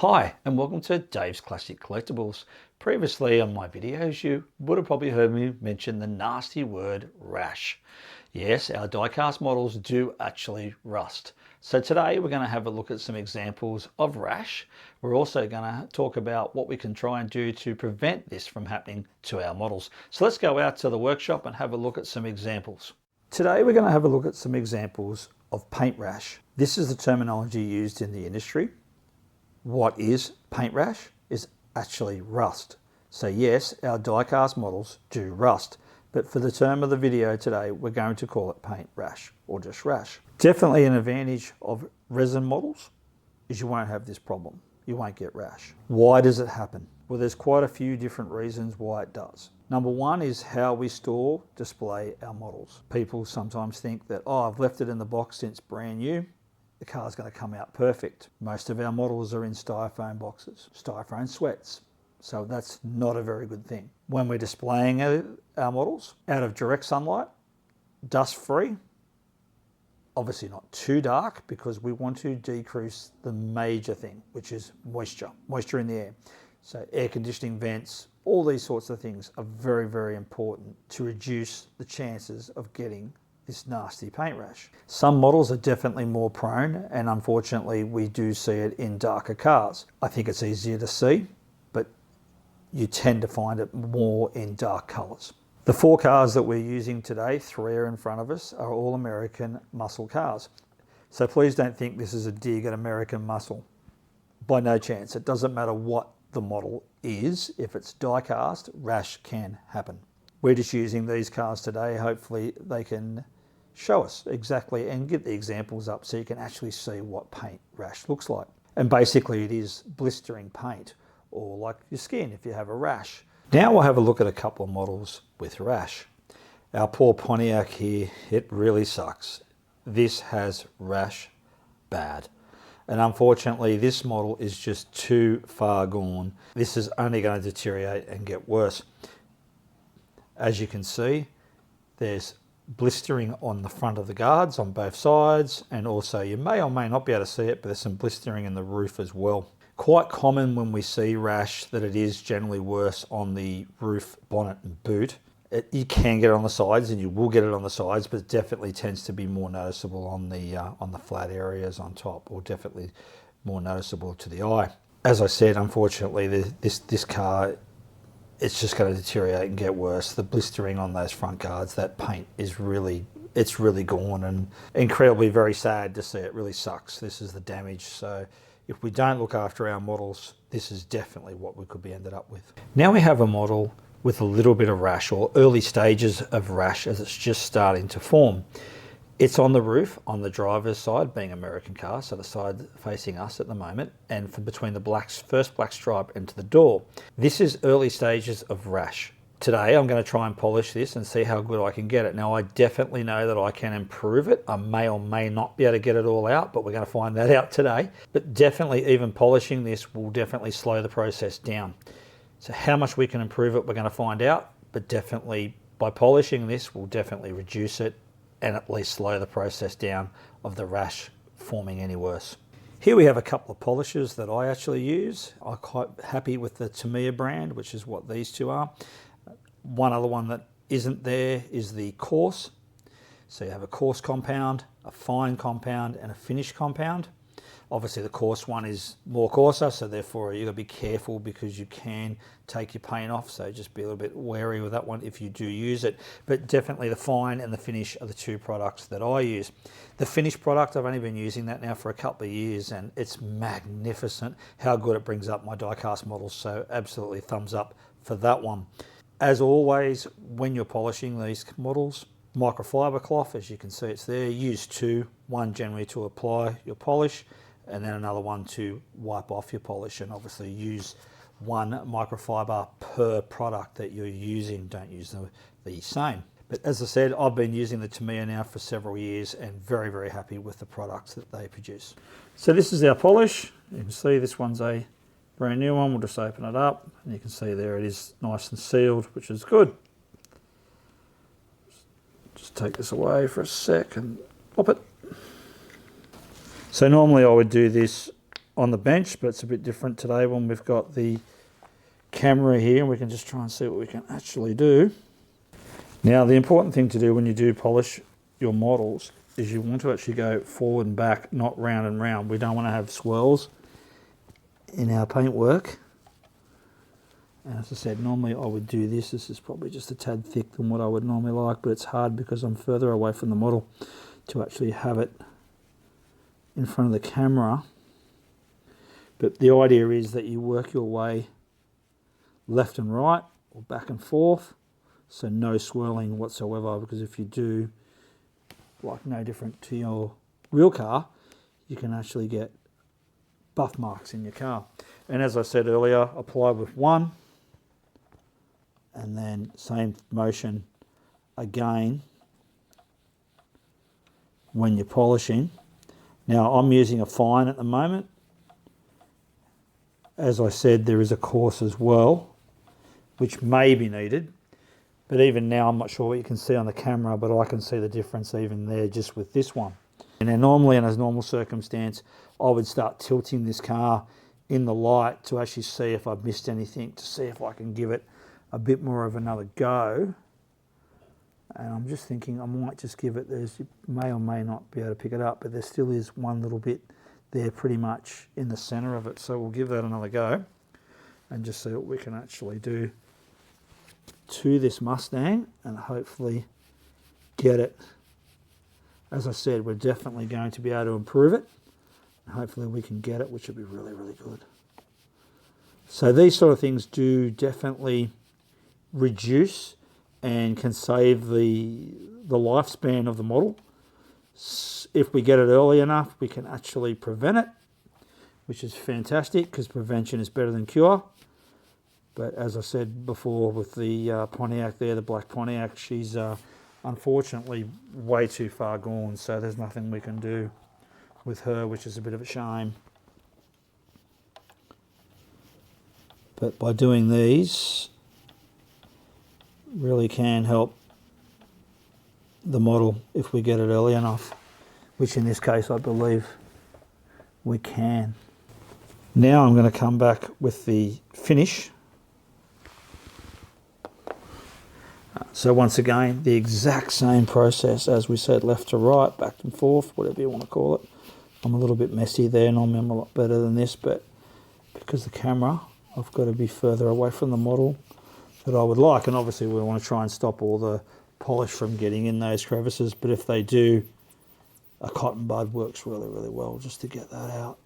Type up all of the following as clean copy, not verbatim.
Hi and welcome to Dave's Classic Collectibles. Previously on my videos you would have probably heard me mention the nasty word rash. Yes, our die-cast models do actually rust. So today we're going to have a look at some examples of rash. We're also going to talk about what we can try and do to prevent this from happening to our models. So let's go out to the workshop and have a look at some examples. Today we're going to have a look at some examples of paint rash. This is the terminology used in the industry. What is paint rash? Is actually rust. So yes, our die-cast models do rust, but for the term of the video today, we're going to call it paint rash or just rash. Definitely an advantage of resin models is you won't have this problem. You won't get rash. Why does it happen? Well, there's quite a few different reasons why it does. Number one is how we display our models. People sometimes think that, oh, I've left it in the box since brand new. The car's going to come out perfect. Most of our models are in styrofoam boxes, styrofoam sweats. So that's not a very good thing. When we're displaying our models out of direct sunlight, dust free, obviously not too dark because we want to decrease the major thing, which is moisture in the air. So air conditioning vents, all these sorts of things are very, very important to reduce the chances of getting this nasty paint rash. Some models are definitely more prone, and unfortunately we do see it in darker cars. I think it's easier to see, but you tend to find it more in dark colours. The four cars that we're using today, three are in front of us, are all American muscle cars. So please don't think this is a dig at American muscle. By no chance. It doesn't matter what the model is. If it's die cast, rash can happen. We're just using these cars today. Hopefully they can show us exactly and get the examples up so you can actually see what paint rash looks like. And basically it is blistering paint, or like your skin if you have a rash. Now we'll have a look at a couple of models with rash. Our poor Pontiac here, it really sucks. This has rash bad. And unfortunately this model is just too far gone. This is only going to deteriorate and get worse. As you can see, there's blistering on the front of the guards on both sides, and also you may or may not be able to see it, but there's some blistering in the roof as well. Quite common when we see rash that it is generally worse on the roof, bonnet and boot. You can get it on the sides, and you will get it on the sides, but it definitely tends to be more noticeable on the flat areas on top, or definitely more noticeable to the eye. As I said, unfortunately, this car, it's just going to deteriorate and get worse. The blistering on those front guards, that paint is really gone, and incredibly very sad to see. It really sucks. This is the damage. So if we don't look after our models, this is definitely what we could be ended up with. Now we have a model with a little bit of rash, or early stages of rash as it's just starting to form. It's on the roof, on the driver's side, being American car, so the side facing us at the moment, and from between the first black stripe into the door. This is early stages of rash. Today I'm going to try and polish this and see how good I can get it. Now I definitely know that I can improve it. I may or may not be able to get it all out, but we're going to find that out today. But definitely even polishing this will definitely slow the process down. So how much we can improve it, we're going to find out, but definitely by polishing this, we'll definitely reduce it and at least slow the process down of the rash forming any worse. Here we have a couple of polishes that I actually use. I'm quite happy with the Tamiya brand, which is what these two are. One other one that isn't there is the coarse. So you have a coarse compound, a fine compound, and a finished compound. Obviously the coarse one is more coarser, so therefore you've got to be careful because you can take your paint off, so just be a little bit wary with that one if you do use it. But definitely the fine and the finish are the two products that I use. The finished product, I've only been using that now for a couple of years, and it's magnificent how good it brings up my die-cast models, so absolutely thumbs up for that one. As always, when you're polishing these models, microfiber cloth, as you can see it's there, use two, one generally to apply your polish, and then another one to wipe off your polish, and obviously use one microfiber per product that you're using. Don't use the same. But as I said, I've been using the Tamiya now for several years and very, very happy with the products that they produce. So this is our polish. You can see this one's a brand new one. We'll just open it up and you can see there it is nice and sealed, which is good. Just take this away for a sec and pop it. So normally I would do this on the bench, but it's a bit different today when we've got the camera here and we can just try and see what we can actually do. Now, the important thing to do when you do polish your models is you want to actually go forward and back, not round and round. We don't want to have swirls in our paint work. And as I said, normally I would do this. This is probably just a tad thick than what I would normally like, but it's hard because I'm further away from the model to actually have it in front of the camera. But the idea is that you work your way left and right or back and forth, so no swirling whatsoever, because if you do, like no different to your real car, you can actually get buff marks in your car. And as I said earlier, apply with one, and then same motion again when you're polishing. Now I'm using a fine at the moment. As I said, there is a coarse as well, which may be needed. But even now, I'm not sure what you can see on the camera, but I can see the difference even there just with this one. And then normally in a normal circumstance, I would start tilting this car in the light to actually see if I've missed anything, to see if I can give it a bit more of another go. And I'm just thinking I might just give it, you may or may not be able to pick it up, but there still is one little bit there pretty much in the center of it. So we'll give that another go and just see what we can actually do to this Mustang and hopefully get it. As I said, we're definitely going to be able to improve it. Hopefully we can get it, which would be really, really good. So these sort of things do definitely reduce and can save the lifespan of the model. If we get it early enough, we can actually prevent it, which is fantastic because prevention is better than cure. But as I said before with the Pontiac there, the black Pontiac, she's unfortunately way too far gone, so there's nothing we can do with her, which is a bit of a shame. But by doing these, really can help the model if we get it early enough, which in this case I believe we can. Now I'm going to come back with the finish. So once again, the exact same process as we said, left to right, back and forth, whatever you want to call it. I'm a little bit messy there, normally I'm a lot better than this, but because the camera, I've got to be further away from the model that I would like, and obviously we want to try and stop all the polish from getting in those crevices, but if they do, a cotton bud works really, really well just to get that out.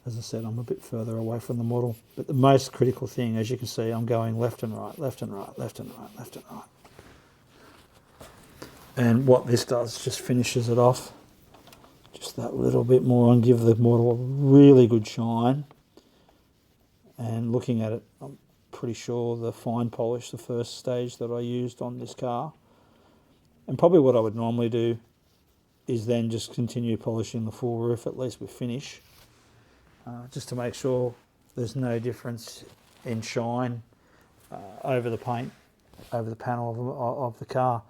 As I said, I'm a bit further away from the model, but the most critical thing, as you can see, I'm going left and right, left and right, left and right, left and right. And what this does, just finishes it off just that little bit more and give the model a really good shine. And looking at it, I'm pretty sure the fine polish, the first stage that I used on this car, and probably what I would normally do is then just continue polishing the full roof, at least with finish, just to make sure there's no difference in shine over the paint, over the panel of the car.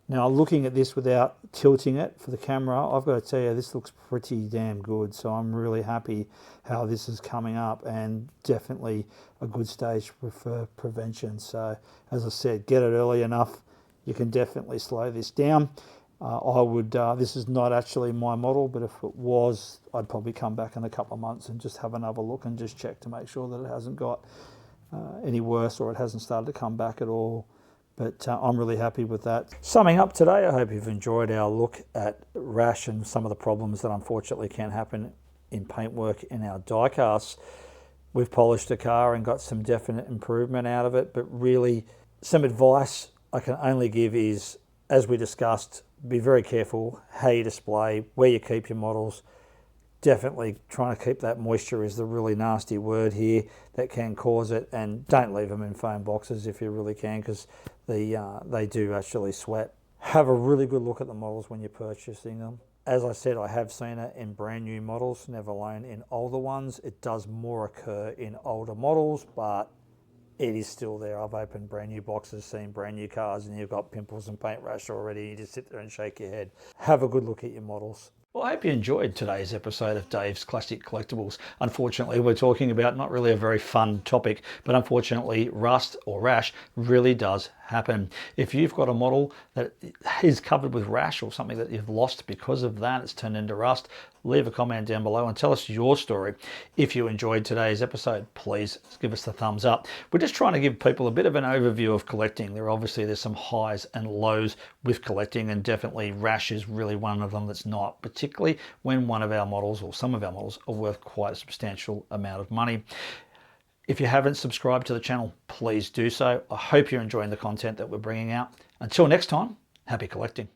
Now, looking at this without tilting it for the camera, I've got to tell you, this looks pretty damn good. So I'm really happy how this is coming up, and definitely a good stage for prevention. So as I said, get it early enough, you can definitely slow this down. This is not actually my model, but if it was, I'd probably come back in a couple of months and just have another look and just check to make sure that it hasn't got any worse or it hasn't started to come back at all. But I'm really happy with that. Summing up today, I hope you've enjoyed our look at Rash and some of the problems that unfortunately can happen in paintwork in our diecasts. We've polished the car and got some definite improvement out of it, but really some advice I can only give is, as we discussed, be very careful how you display, where you keep your models. Definitely trying to keep that moisture is the really nasty word here that can cause it, and don't leave them in foam boxes if you really can, because they do actually sweat. Have a really good look at the models when you're purchasing them. As I said, I have seen it in brand new models, never alone in older ones. It does more occur in older models, but it is still there. I've opened brand new boxes, seen brand new cars, and you've got pimples and paint rash already. You just sit there and shake your head. Have a good look at your models. Well, I hope you enjoyed today's episode of Dave's Classic Collectibles. Unfortunately, we're talking about not really a very fun topic, but unfortunately, rust or rash really does happen. If you've got a model that is covered with rash or something that you've lost because of that, it's turned into rust, leave a comment down below and tell us your story. If you enjoyed today's episode, please give us the thumbs up. We're just trying to give people a bit of an overview of collecting. There's some highs and lows with collecting, and definitely rash is really one of them that's not, particularly when one of our models or some of our models are worth quite a substantial amount of money. If you haven't subscribed to the channel, please do so. I hope you're enjoying the content that we're bringing out. Until next time, happy collecting.